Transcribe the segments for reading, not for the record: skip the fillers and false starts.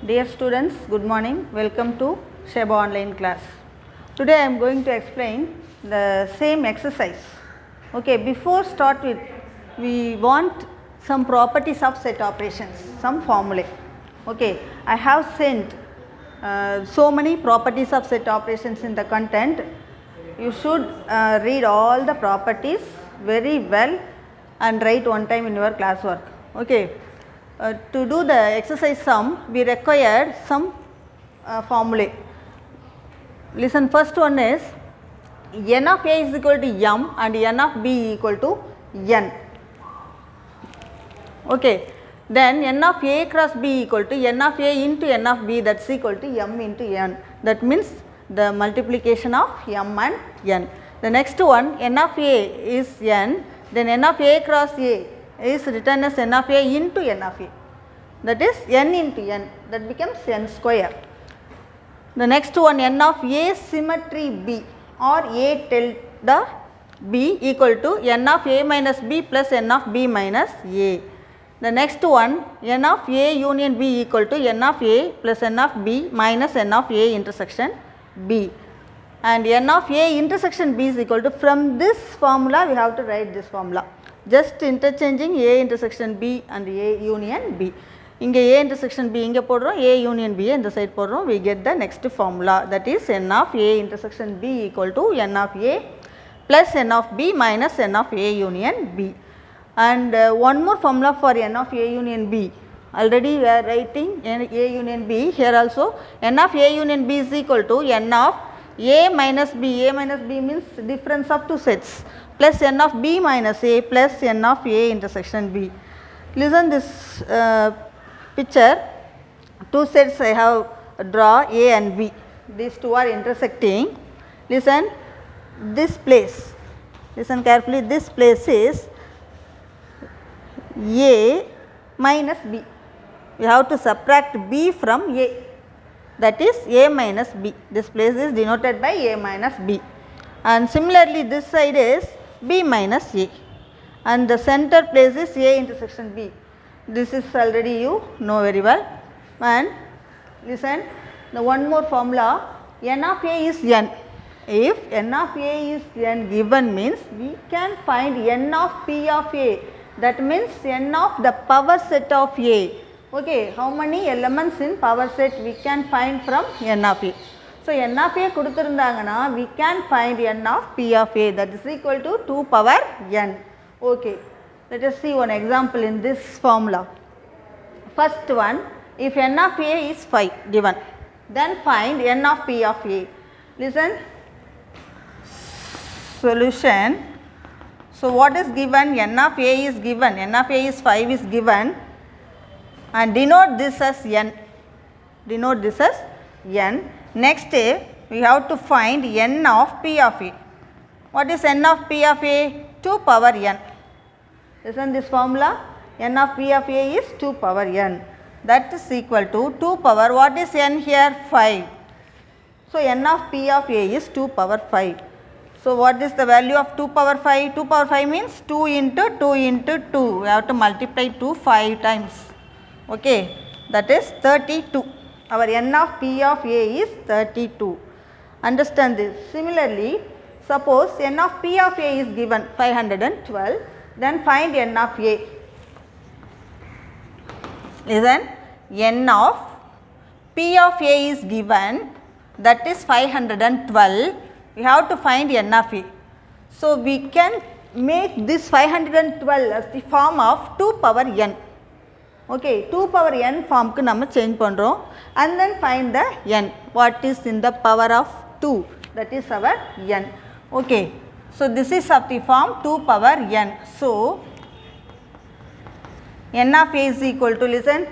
Dear students, good morning. Welcome to Sheba online class. Today I am going to explain the same exercise. Okay, before start with, we want some properties of set operations, some formulae. Okay, I have sent so many properties of set operations in the content. You should read all the properties very well and write one time in your classwork. Okay. To do the exercise sum, we required some formulae. Listen, first one is n of a is equal to m and n of b equal to n. Okay. Then n of a cross b equal to n of a into n of b, that is equal to m into n. That means the multiplication of m and n. The next one, n of a is n, then n of a cross a is written as n of a into n of a, that is n into n, that becomes n square. The next one, n of a symmetry b or a tilde b equal to n of a minus b plus n of b minus a. The next one, n of a union b equal to n of a plus n of b minus n of a intersection b, and n of a intersection b is equal to, from this formula we have to write this formula, just interchanging a intersection b and a union b. Inge a intersection b inge podrom, a union b in the side podrom, we get the next formula, that is n of a intersection b equal to n of a plus n of b minus n of a union b. And one more formula for n of a union b, already we are writing a union b, here also n of a union b is equal to n of a minus b. A minus b means difference of two sets, plus n of b minus a plus n of a intersection b. Listen this picture, two sets I have draw a and b, these two are intersecting. Listen, this place, listen carefully, this place is a minus b, we have to subtract b from a, that is a minus b, this place is denoted by a minus b. And similarly this side is b minus a, and the center place is a intersection b. This is already you know very well. And listen, the one more formula, n of a is n. If n of a is n given means we can find n of p of a, that means n of the power set of a. Okay, how many elements in power set we can find from n of a? So n of a kuduthirundangana, we can find n of p of a, that is equal to 2 power n. Okay, let us see one example in this formula. First one, if n of a is 5 given, then find n of p of a. Listen, solution. So what is given? N of a is given, n of a is 5 is given, and denote this as n, denote this as n. Next we have to find n of p of a. What is n of p of a? 2 power n. Listen this formula, n of p of a is 2 power n, that is equal to 2 power, what is n here? 5. So n of p of a is 2 power 5. So what is the value of 2 power 5? 2 power 5 means 2 into 2 into 2, we have to multiply 2 5 times. Okay, that is 32. Our n of p of a is 32. Understand this. Similarly, suppose n of p of a is given 512, then find n of a. Listen, n of p of a is given, that is 512, we have to find n of a. So we can make this 512 as the form of 2 power n. Okay, 2 power n form ku nama change pandrom, and then find the n, what is in the power of 2, that is our n. Okay, so this is of the form 2 power n. So n of a is equal to, listen,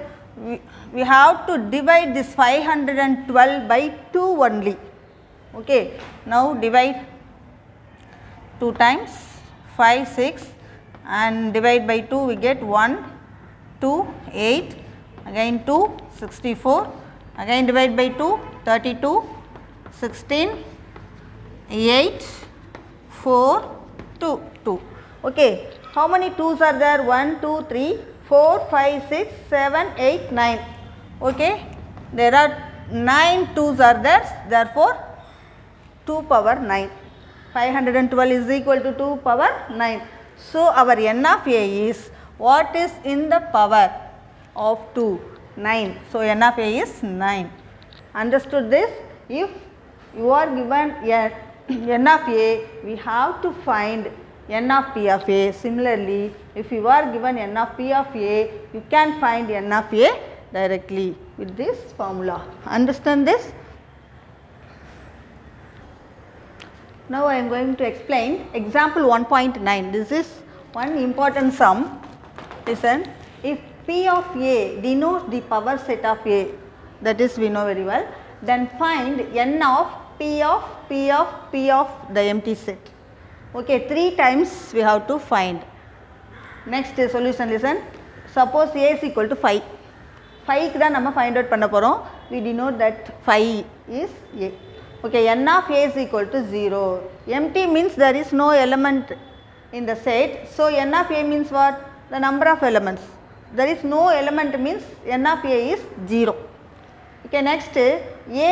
we have to divide this 512 by 2 only. Okay, now divide 2 times 5 6 and divide by 2, we get 1 2 8, again 2 64, again divide by 2 32 16 8 4 2 2. Okay, how many 2s are there? 1 2 3 4 5 6 7 8 9. Okay, there are 9 2s are there, therefore 2 power 9. 512 is equal to 2 power 9. So, our n of a is what is in the power of 2? 9. So, n of a is 9. Understood this? If you are given n of a, we have to find n of p of a. Similarly, if you are given n of p of a, you can find n of a directly with this formula. Understand this? Now, I am going to explain example 1.9. This is one important sum. Listen, if P of A denotes the power set of A, that is we know very well, then find n of P of the empty set. Okay, 3 times we have to find. Next solution, listen. Suppose A is equal to 5. 5 க்கு தான் நம்ம find out பண்ண போறோம். We denote that 5 is A. Okay, n of A is equal to 0. Empty means there is no element in the set. So, n of A means what? The number of elements. There is no element means n of A is 0. Okay, next A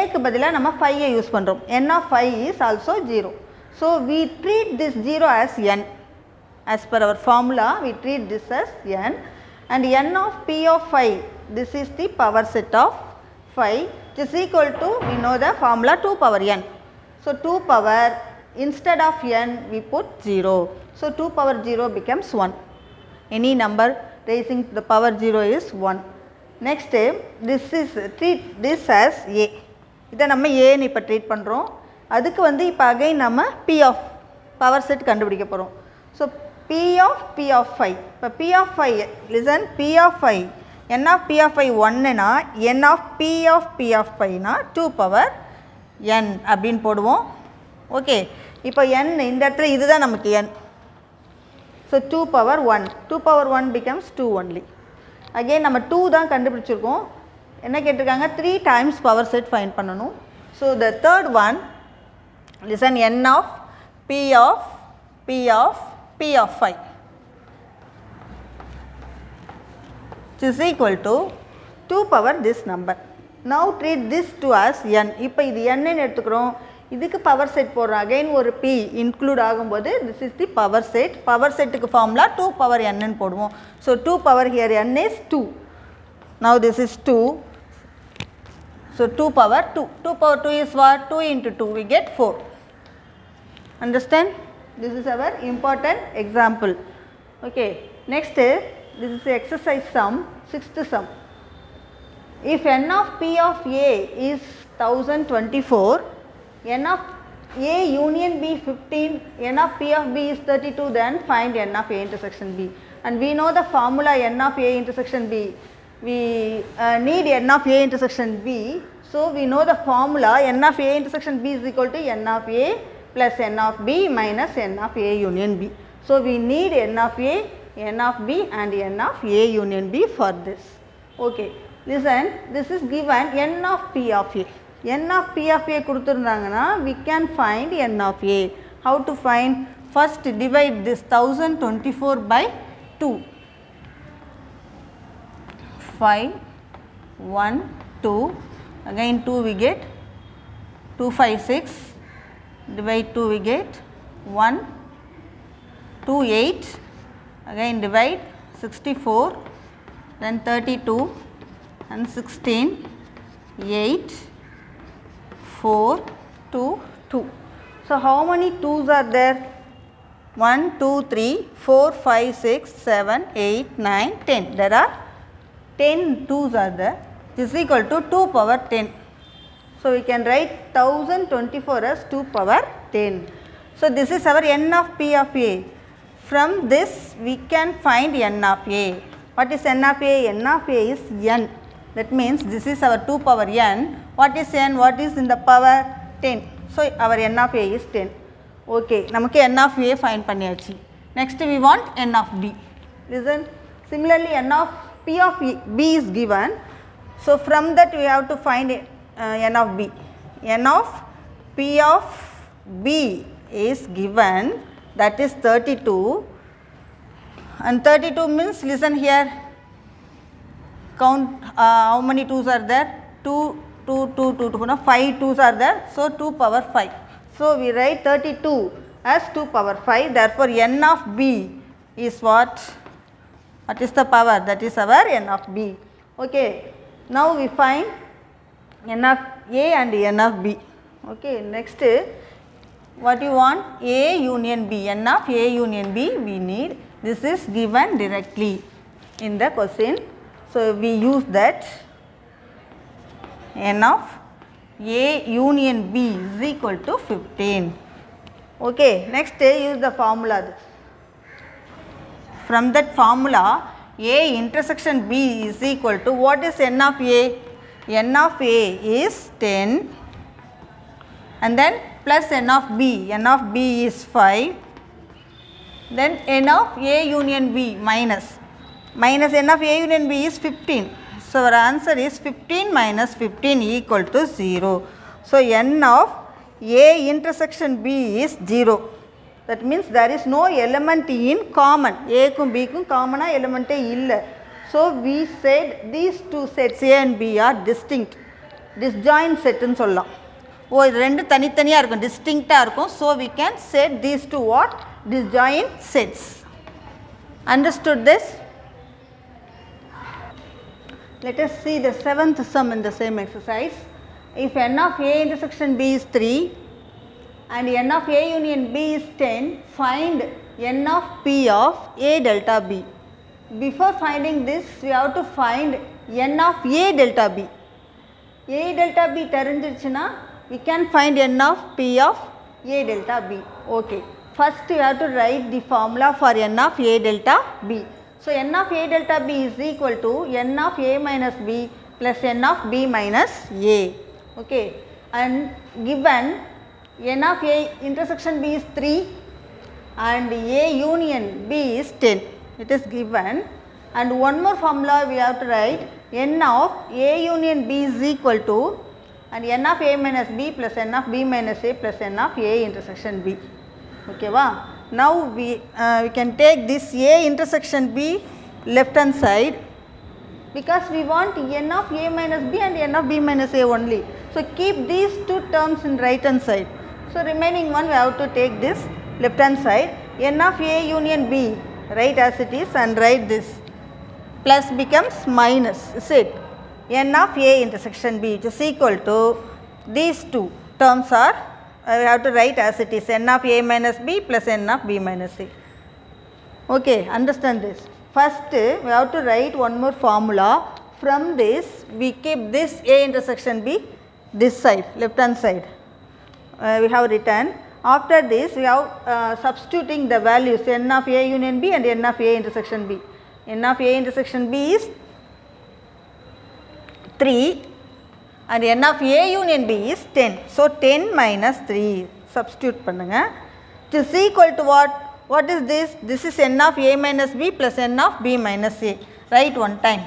க்கு பதிலா நம்ம 5 use பண்றோம். n of 5 is also 0. So, we treat this 0 as n. As per our formula, we treat this as n, and n of P of 5, this is the power set of 5, which is equal to, we know the formula, 2 power n. So, 2 power, instead of n we put 0. So, 2 power 0 becomes 1. Any number raising to the power 0 is 1. Next, treat this as A. இதை நம்ம A னு இப்போ treat பண்ணுறோம். அதுக்கு வந்து இப்போ again நம்ம P of power set கண்டுபிடிக்க போகிறோம். So P of 5. இப்போ P of 5, listen, P of 5, n of P of 5 1னா n of P of 5னா 2 power n அப்படின்னு போடுவோம். ஓகே, இப்போ n இந்த இடத்துல இதுதான் நமக்கு n. So 2 power 1. 2 power 1 becomes 2 only. Again நம்ம 2 தான் கண்டுபிடிச்சிருக்கோம். என்ன கேட்டிருக்காங்க? 3 times power set find பண்ணணும். So the third one, listen, n of P of 5, which is equal to 2 power this number. Now treat this to as n. இப்போ இது n ன்னு எடுத்துக்கிறோம். இதுக்கு பவர் செட் போடுறோம். அகைன் ஒரு p இன்க்ளூட் ஆகும்போது this is the power set. Power செட்டுக்கு formula 2 power n ன்னு போடுவோம். So 2 power here n is 2. Now this is 2. So 2 power 2. 2 power 2 is what? 2 into 2 we get 4. Understand? This is our important example. Okay. Next, this is the exercise sum, 6th sum. If n of P of A is 1024, n of A union B 15, n of P of B is 32, then find n of A intersection B. And we know the formula n of A intersection B. We need n of A intersection B. So, we know the formula n of A intersection B is equal to n of A plus n of B minus n of A union B. So, we need n of A, n of B and n of A union B for this. Okay. Listen, this is given n of P of A. n of P of A கொடுத்திருந்தாங்கன்னா we can find n of A. How to find? First divide this 1024 by 2. 5, 1, 2, again 2 we get 2, 5, 6, divide 2 we get 1, 2, 8, again divide 64, then 32 and 16, 8, 4, 2, 2. So, how many 2s are there? 1, 2, 3, 4, 5, 6, 7, 8, 9, 10. There are 10 2s are there. This is equal to 2 power 10. So, we can write 1024 as 2 power 10. So, this is our n of P of A. From this we can find n of A. What is n of A? n of A is n. That means this is our 2 power n. What is n? What is in the power? 10. So, our n of A is 10. Okay, நமக்கு n of A find பண்ணியாச்சு. Next we want n of B. Listen, similarly n of P of B is given. So, from that we have to find n of B. n of P of B is given, that is 32, and 32 means, listen here, count how many 2s are there? 2, 5 2s are there, so 2 power 5. So we write 32 as 2 power 5, therefore n of b is what? What is the power? That is our n of b. Okay, now we find n of a and n of b. Okay, next what you want? A union b, n of a union b we need. This is given directly in the question, so we use that. N of a union b is equal to 15. Okay, next use the formula. From that formula, a intersection b is equal to, what is n of a? N of a is 10 and then plus n of b. N of b is 5. Then n of a union b minus n of a union b is 15. So our answer is 15 minus 15 equal to 0. So n of a intersection b is 0. That means there is no element in common. A kum b kum common element illa. So we said these two sets A and B are distinct. Disjoint set nu sollalam. Oh, இது ரெண்டு தனித்தனியா இருக்கும், டிஸ்டிங்க்டா இருக்கும். So we can set these two what? Disjoint sets. Understood this? Let us see the seventh sum in the same exercise. If n of a intersection b is 3 and n of a union b is 10, find n of p of a delta b. Before finding this, we have to find n of a delta b. A delta b தெரிஞ்சிருச்சுனா we can find n of p of a delta b. Okay, first you have to write the formula for n of a delta b. So n of a delta b is equal to n of a minus b plus n of b minus a. Okay, and given n of a intersection b is 3 and a union b is 10. It is given, and one more formula we have to write, n of a union b is equal to, and n of a minus b plus n of b minus a plus n of a intersection b. Okay va? Now we can take this a intersection b left hand side, because we want n of a minus b and n of b minus a only. So keep these two terms in right hand side. So remaining one we have to take this left hand side, n of a union b, write as it is and write this, plus becomes minus, is it? N of a intersection b, which is equal to, these two terms are, we have to write as it is, n of a minus b plus n of b minus a. Okay, understand this. First we have to write one more formula. From this we keep this a intersection b this side, left hand side, we have written. After this we have substituting the values n of a union b and n of a intersection b. N of a intersection b is 3 and n of a union b is 10. So 10 minus 3, substitute pannunga. It is equal to what? What is this? This is n of a minus b plus n of b minus a. Write one time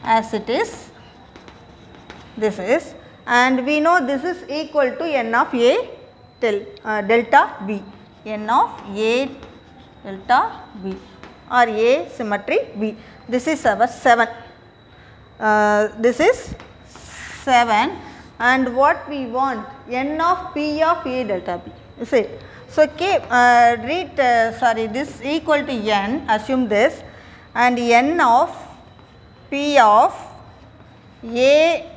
as it is. This is, and we know this is equal to n of a delta b. N of a delta b or a symmetry b. This is our 7. This is 7, and what we want? N of p of a delta b. You see? So read this equal to n, assume this, and n of p of a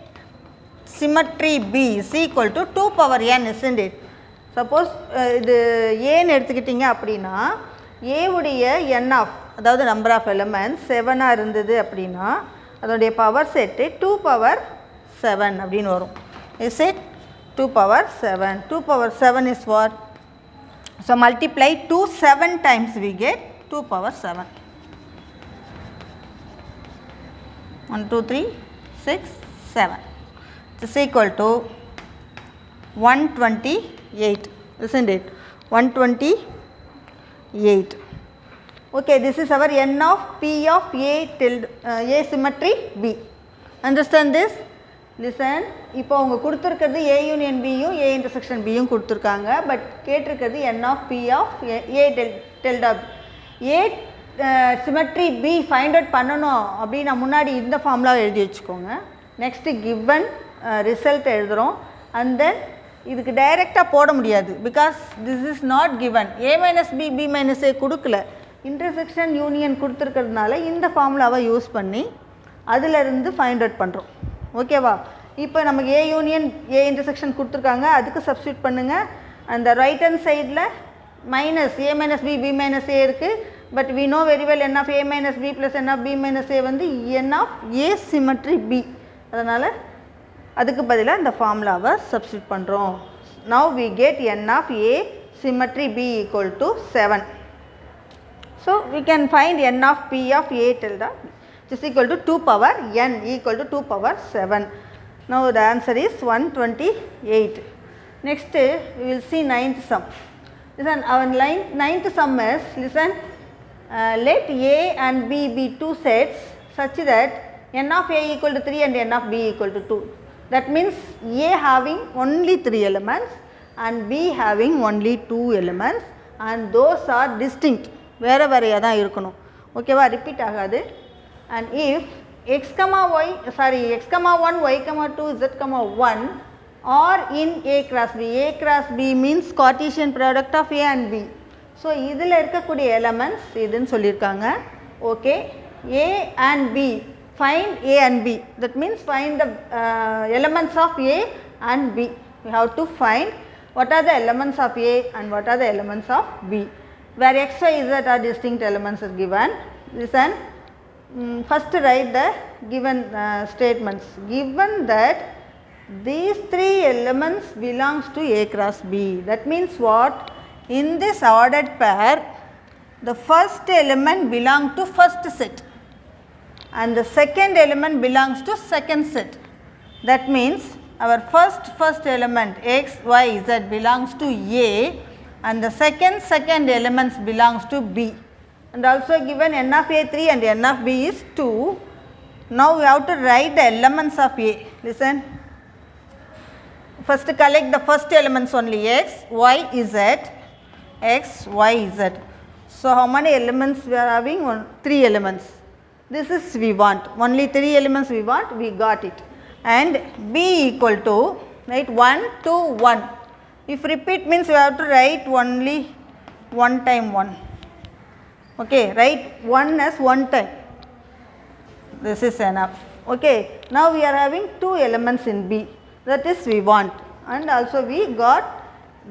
symmetry b is equal to 2 power n, isn't it? Suppose இது ஏன்னு எடுத்துக்கிட்டிங்க அப்படின்னா a உடைய n of, அதாவது number of elements 7 இருந்தது அப்படின்னா அதோடைய power set 2 power 7 அப்படின்னு வரும். Is it? 2 power 7. 2 power 7 is what? So multiply 2 7 times, we get 2 power 7. 1 2 3 6 7. It is equal to 128, isn't it? 128. Okay, this is our n of p of a a symmetry b. Understand this? Listen, இப்போ அவங்க கொடுத்திருக்கிறது a union b யும் a intersection b யும் கொடுத்திருக்காங்க, but கேட்டிருக்கிறது n of p of a delta b. a symmetry b find out பண்ணனும் அப்படினா முன்னாடி இந்த ஃபார்முலா எழுதி வெச்சுக்கோங்க. next given result எழுதுறோம் and then இதுக்கு டைரெக்டாக போட முடியாது because this is not given. a minus b b minus a கொடுக்கல, இன்டர்செக்ஷன் யூனியன் கொடுத்துருக்கிறதுனால இந்த ஃபார்முலாவை யூஸ் பண்ணி அதிலிருந்து ஃபைண்ட் அவுட் பண்ணுறோம். ஓகேவா? இப்போ நமக்கு ஏ யூனியன் ஏ இன்டர்செக்ஷன் கொடுத்துருக்காங்க, அதுக்கு சப்ஸ்டியூட் பண்ணுங்கள். அந்த ரைட் ஹேண்ட் சைடில் minus A minus B B minus A இருக்குது. But we know very well n of A minus B plus n of B minus A வந்து n of A symmetry B. அதனால் அதுக்கு பதிலாக இந்த ஃபார்முலாவை சப்ஸ்டியூட் பண்ணுறோம். Now we get n of A symmetry B equal to 7. So we can find n of p of a tilde which is equal to 2 power n equal to 2 power 7. Now the answer is 128. Next we will see ninth sum. Listen, our ninth sum is, listen, let a and b be two sets such that n of a equal to 3 and n of b equal to 2. That means a having only 3 elements and b having only 2 elements and those are distinct. வேறு வேறையாக தான் இருக்கணும். ஓகேவா? Repeat ஆகாது. And if x, y, 1, y, 2, z, 1 are in a cross b. a cross b means Cartesian product of a and b. So இதில் இருக்கக்கூடிய elements இதுன்னு சொல்லியிருக்காங்க. Okay, a and b, find a and b. That means find the elements of a and b. We have to find what are the elements of a and what are the elements of b. Where x, y, z are distinct elements are given. Listen, first write the given statements. Given that these 3 elements belongs to a cross b. That means what? In this ordered pair, the first element belongs to first set and the second element belongs to second set. That means our first element x, y, z belongs to a and the second elements belongs to b, and also given n of a 3 and n of b is 2. Now we have to write the elements of a. Listen, first collect the first elements only, x, y, z, x, y, z. So how many elements we are having? 3 elements. This is we want, only 3 elements we want, we got it. And b equal to, right, 1, 2, 1. If repeat means we have to write only one time 1. Okay, write 1 as one time. This is enough. Okay, now we are having 2 elements in b. That is we want, and also we got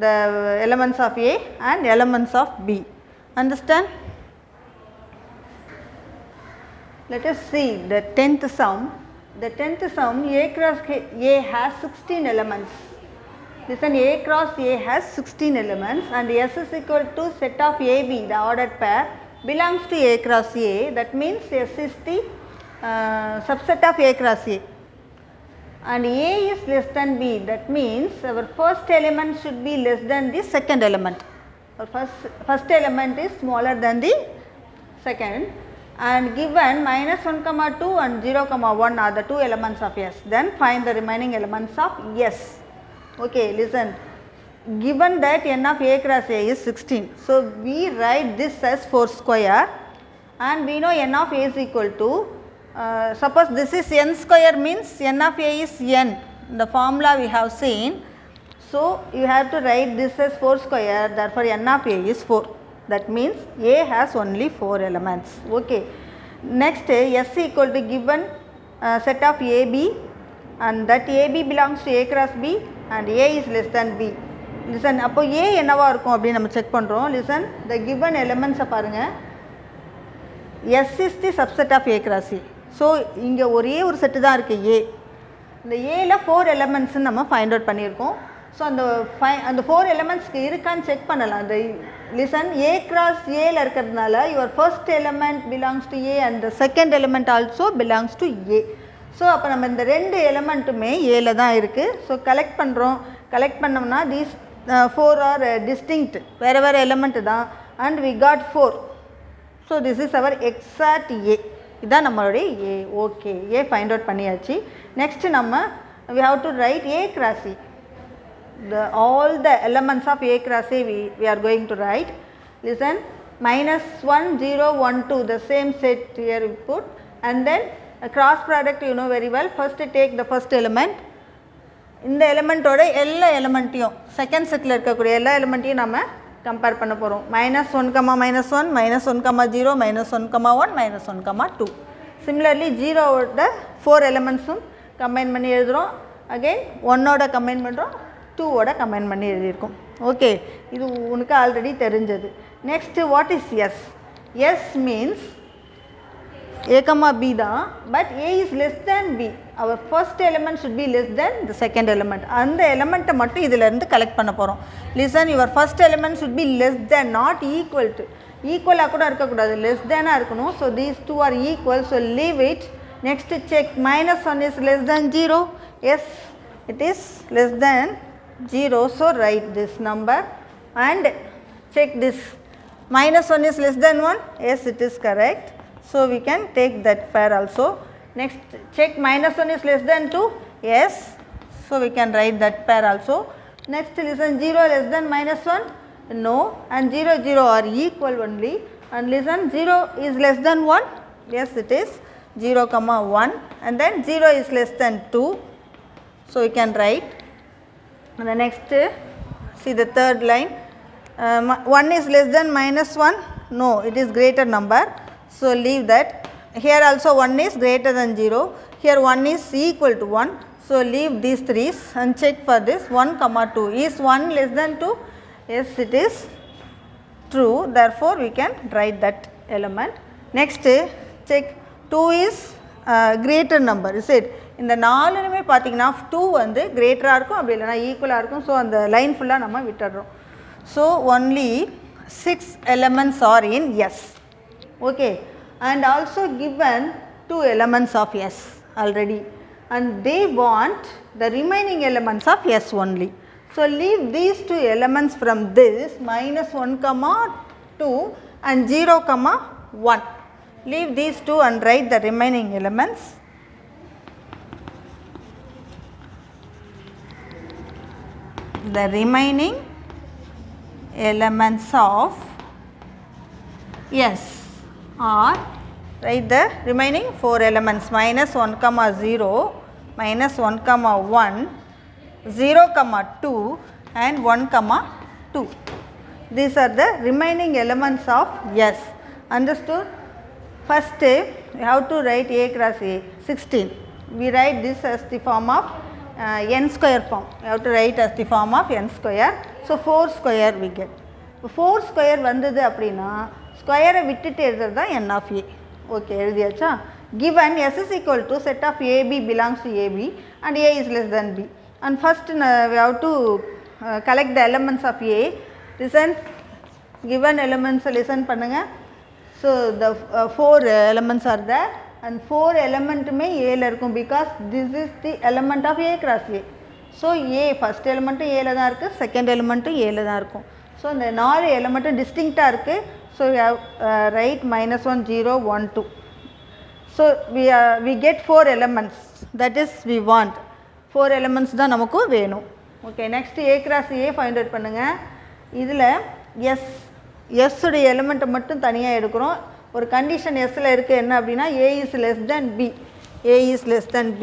the elements of a and elements of b. Understand? Let us see the 10th sum. The 10th sum, a cross a has 16 elements. Listen, a cross a has 16 elements and S is equal to set of AB, the ordered pair, belongs to a cross a. That means S is the subset of a cross a. And a is less than b. That means our first element should be less than the second element. Our first element is smaller than the second. And given minus 1, 2 and 0, 1 are the 2 elements of S. Then find the remaining elements of S. Okay, listen, given that n of a cross a is 16, so we write this as 4 square and we know n of a is equal to, suppose this is n square means n of a is n, the formula we have seen. So you have to write this as 4 square, therefore n of a is 4. That means a has only 4 elements. Okay, next S equal to given set of AB and that AB belongs to a cross b and a is less than b. Listen, அப்போ a என்னவா இருக்கும் அப்படி நம்ம check பண்ணுறோம். Listen, the given elements பாருங்க, S is the subset of a cross a. So இங்கே ஒரே ஒரு செட்டு தான் இருக்குது a. இந்த ஏல 4 எலமெண்ட்ஸ்ன்னு நம்ம ஃபைண்ட் அவுட் பண்ணியிருக்கோம். ஸோ அந்த 4 எலமெண்ட்ஸ்க்கு இருக்கான்னு செக் பண்ணலாம். அந்த லிசன் a cross ஏல இருக்கிறதுனால your first element belongs to a and the second element also belongs to a. So அப்போ நம்ம இந்த 2 எலமெண்ட்டுமே ஏல தான் இருக்குது. ஸோ கலெக்ட் பண்ணுறோம். கலெக்ட் பண்ணோம்னா தீஸ் 4 ஆர் டிஸ்டிங்க்ட், வேறு வேறு எலமெண்ட்டு தான். And we got 4. So this is our exact A. இதுதான் நம்மளுடைய A. Okay, A find out பண்ணியாச்சு. நெக்ஸ்ட்டு நம்ம we have to write a cross e. All the elements of a cross a we are going to write. Listen, -1, 0, 1, 2, the same set here we put, and then cross product you know very well. First take the first element. இந்த எலிமெண்ட்டோட எல்லா எலிமெண்ட்டையும் second settle இருக்கக்கூடிய எல்லா எலிமெண்ட்டையும் நம்ம compare பண்ண போகிறோம். -1, -1, -1, 0, -1, -1, -1, 2. Similarly ஜீரோவோட 4 எலிமெண்ட்ஸும் combine பண்ணி எழுதுகிறோம். Again 1ஓட combine பண்ணுறோம், 2ஓட கம்பைன் பண்ணி எழுதியிருக்கோம். ஓகே, இது உனக்கு ஆல்ரெடி தெரிஞ்சது. Next what is S? S means a comma b தான், but a is less than b. our first element should be less than the second element. அந்த எலிமெண்ட்டை மட்டும் இதிலேருந்து கலெக்ட் பண்ண போகிறோம். listen, your first element should be less than, not equal to. ஈக்குவலாக கூட இருக்கக்கூடாது, less தேனாக இருக்கணும். So these two are equal, so leave it. Next check -1 is less than 0. yes, it is less than 0, so write this number and check this. -1 is less than 1. yes, it is correct. So we can take that pair also. Next check -1 is less than 2. yes, so we can write that pair also. Next listen, 0 less than -1. no, and 0 0 are equal only. And listen, 0 is less than 1. yes, it is 0 comma 1, and then 0 is less than 2, so we can write. And the next, see the third line, 1 is less than -1. no, it is greater number, so leave that. Here also 1 is greater than 0, here 1 is equal to 1, so leave these 3's and check for this 1 comma 2. is 1 less than 2? yes, it is true, therefore we can write that element. Next check 2 is greater number, is it? இந்த நாலுமே பார்த்தீங்கன்னா 2 வந்து கிரேட்டராக இருக்கும், அப்படி இல்லைனா ஈக்குவலாக இருக்கும். So அந்த லைன் ஃபுல்லாக நம்ம விட்டுடுறோம். So only 6 elements are in S. okay, and also given 2 elements of S already, and they want the remaining elements of S only. So leave these 2 elements from this -1 comma 2 and 0 comma 1. Leave these 2 and write the remaining elements. The remaining elements of S are, write the remaining 4 elements, -1 comma 0, -1 comma 1, 0 comma 2 and 1 comma 2. These are the remaining elements of S. Understood? First we have to write A cross A, 16. We write this as the form of n square form. We have to write as the form of n square. So 4 square we get. 4 square வந்தது அப்படின்னா ஸ்கொயரை விட்டுட்டு எழுதுறது தான் n of A. Okay, எழுதியாச்சா? given S is equal to set of AB belongs to AB and A is less than B. And first we have to collect the elements of A. Listen, given elements listen பண்ணுங்க. So the 4 elements are there, and 4 elementமே A ல இருக்கும், because this is the element of A cross A. So A first element A ல தான் இருக்கு, second element A ல தான் இருக்கும். So இந்த 4 element டிஸ்டிங்க்டாக இருக்குது. So we have write -1 0 1 2. So we get 4 elements, that is we want 4 elements தான் நமக்கு வேணும். Okay, next A cross A find out பண்ணுங்கள். இதில் S உடைய எலிமெண்ட்டை மட்டும் தனியாக எடுக்கிறோம். ஒரு கண்டிஷன் Sல இருக்குது, என்ன அப்படின்னா A is less than B, A is less than B.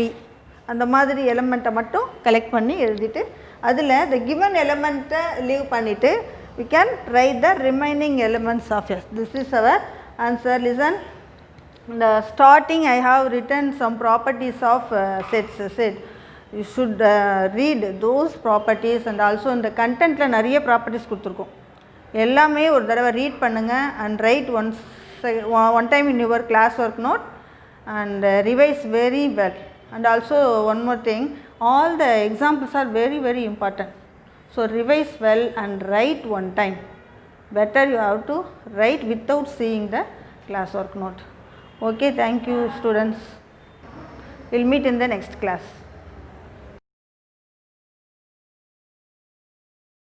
அந்த மாதிரி எலிமெண்ட்டை மட்டும் கலெக்ட் பண்ணி எழுதிட்டு அதில் the given எலிமெண்ட்டை லீவ் பண்ணிவிட்டு we can write the remaining elements of S. This is our answer. Listen, the starting I have written some properties of sets. Set you should read those properties, and also in the contentல நிறைய properties கொடுத்துருக்கோம். எல்லாமே ஒரு தடவை read பண்ணுங்கள் and write one time in your class work note and revise very well. And also one more thing, all the examples are very very important. So revise well and write one time. Better you have to write without seeing the class work note. Okay, thank you students. We'll meet in the next class.